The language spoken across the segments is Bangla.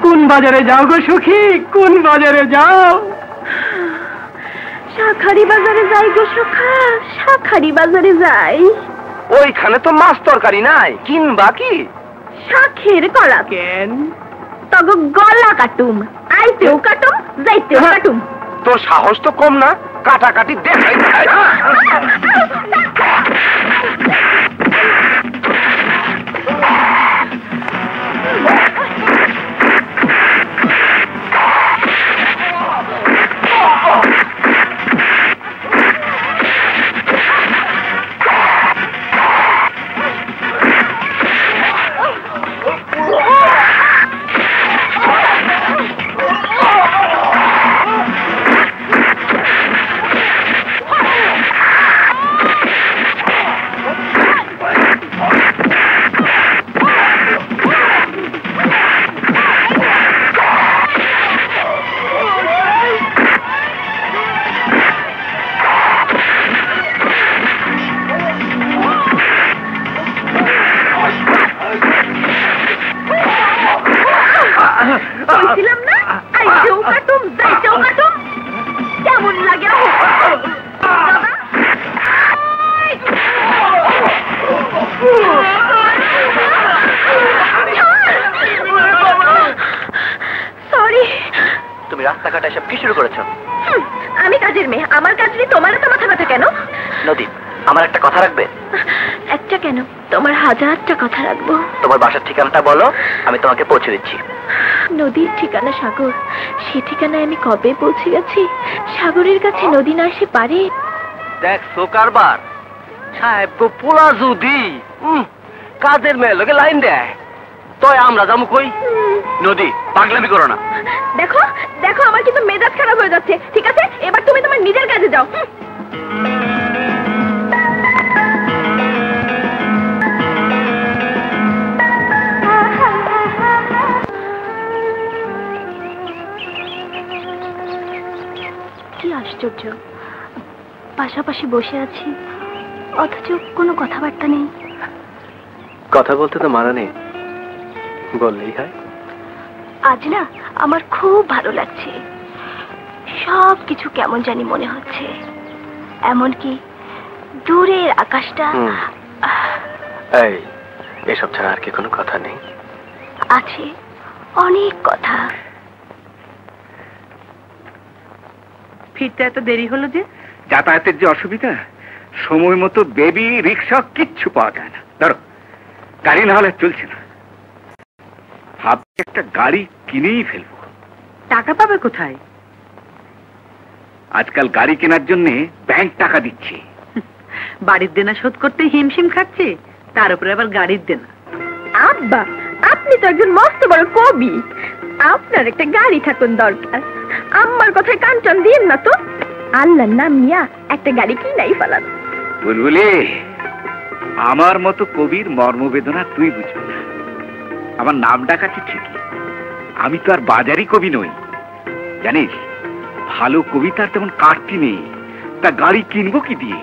কোন বাজারে যাও গো সখী, কোন বাজারে যাও? শাখারি বাজারে যাই গো সখা, শাখারি বাজারে যাই। ওইখানে তো মাছ তরকারি নাই, কিনবা কি? শাখের কলা। কেন? তগো গলা কাটুম, আইতেও কাটুম, যাইতেও কাটুম। তোর সাহস তো কম না, কাটাকাটি দেখাই। রাস্তাঘাট এসব কি শুরু করেছো? আমি কাজের মেয়ে, আমার কাজ নেই, তোমার তো মাথা ব্যথা কেন? নদী, আমার একটা কথা রাখবে? একটা কেন, তোমার হাজারটা কথা রাখবো। তোমার বাসার ঠিকানাটা বলো, আমি তোমাকে পৌঁছে দিচ্ছি। নদীর ঠিকানা সাগর, সে ঠিকানায় আমি কবে পৌঁছে গেছি? সাগরের কাছে নদী না এসে পারে? দেখছো কারবার, সাহেব গো পোলা যদি কাজের মেয়ে লোকে লাইন দেয়, তয় আমরা যাবো কই? নদী, পাগলামি করো না। দেখো দেখো, আমার কিন্তু মেজাজ খারাপ হয়ে যাচ্ছে। ঠিক আছে, এবার তুমি তোমার নিজের কাজে যাও। কি আশ্চর্য, পাশাপাশি বসে আছি অথচ কোনো কথাবার্তা নেই। কথা বলতে তো মানা নেই, বললেই হয়। আজ না আমার খুব ভালো লাগছে, সব কিছু কেমন জানি মনে হচ্ছে, এমনকি দূরের আকাশটা। এই, এসব ছাড়া আর কি কোনো কথা নেই? আছে, অনেক কথা। ফিরতে এত দেরি হলো যে? যাতায়াতের যে অসুবিধা, সময় মতো বেবি রিক্সা কিচ্ছু পাওয়া যায় না। ধরো, গাড়ি না হলে চলছে না। ভাবছি একটা গাড়ি কিনেই ফেলবো। টাকা পাবে কোথায়? আজকাল গাড়ি কেনার জন্য ব্যাংক টাকা দিচ্ছে। বাড়ির দেনা শোধ করতে হিমশিম খাচ্ছে, তার উপরে আবার গাড়ির দেনা। আব্বা, আপনি তো একজন মস্ত বড় কবি, আপনার একটা গাড়ি থাকুন দরকার। আমার কথায় কাঞ্চন দিন না তো, আল্লাহর নাম নিয়া একটা গাড়ি কিনাই ফেলান। বুলবুলি, আমার মতো কবির মর্মবেদনা তুই বুঝবি না। আমার নাম ডাকাচ্ছি ঠিকই, আমি তো আর বাজারি কবি নই। জানিস, ভালো কবিতার তেমন কাটতি নেই, তা গাড়ি কিনবো কি দিয়ে?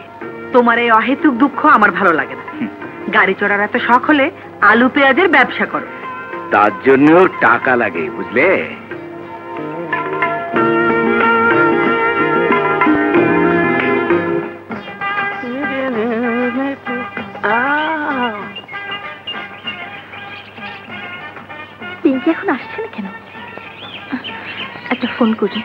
তোমার এই অহেতুক দুঃখ আমার ভালো লাগে না। গাড়ি চড়ার এত শখ হলে আলু পেঁয়াজের ব্যবসা করো। তার জন্যও টাকা লাগে, বুঝলে? পিঙ্কি এখন আসছে না কেন? একটা ফোন করি।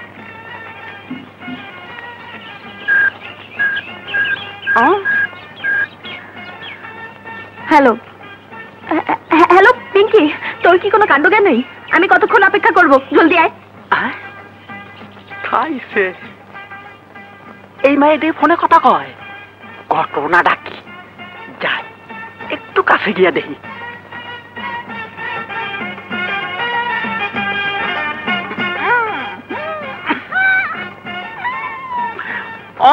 হ্যালো হ্যালো পিঙ্কি, তোর কি কোনো কাণ্ড জ্ঞান নেই? আমি কতক্ষণ অপেক্ষা করবো? জলদি আয়। খাইছে এই মেয়েটি ফোনে কথা কয়, ঘটনা ডাকি যাই, একটু কাছে গিয়া দেখি।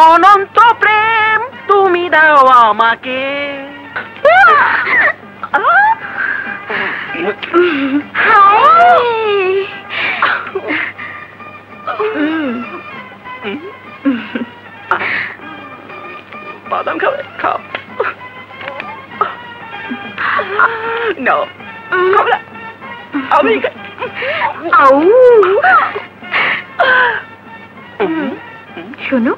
অনন্ত প্রেম তুমি দাও আমাকে। বাদাম খাবে? খাও। No. Kobra. আমি শোনো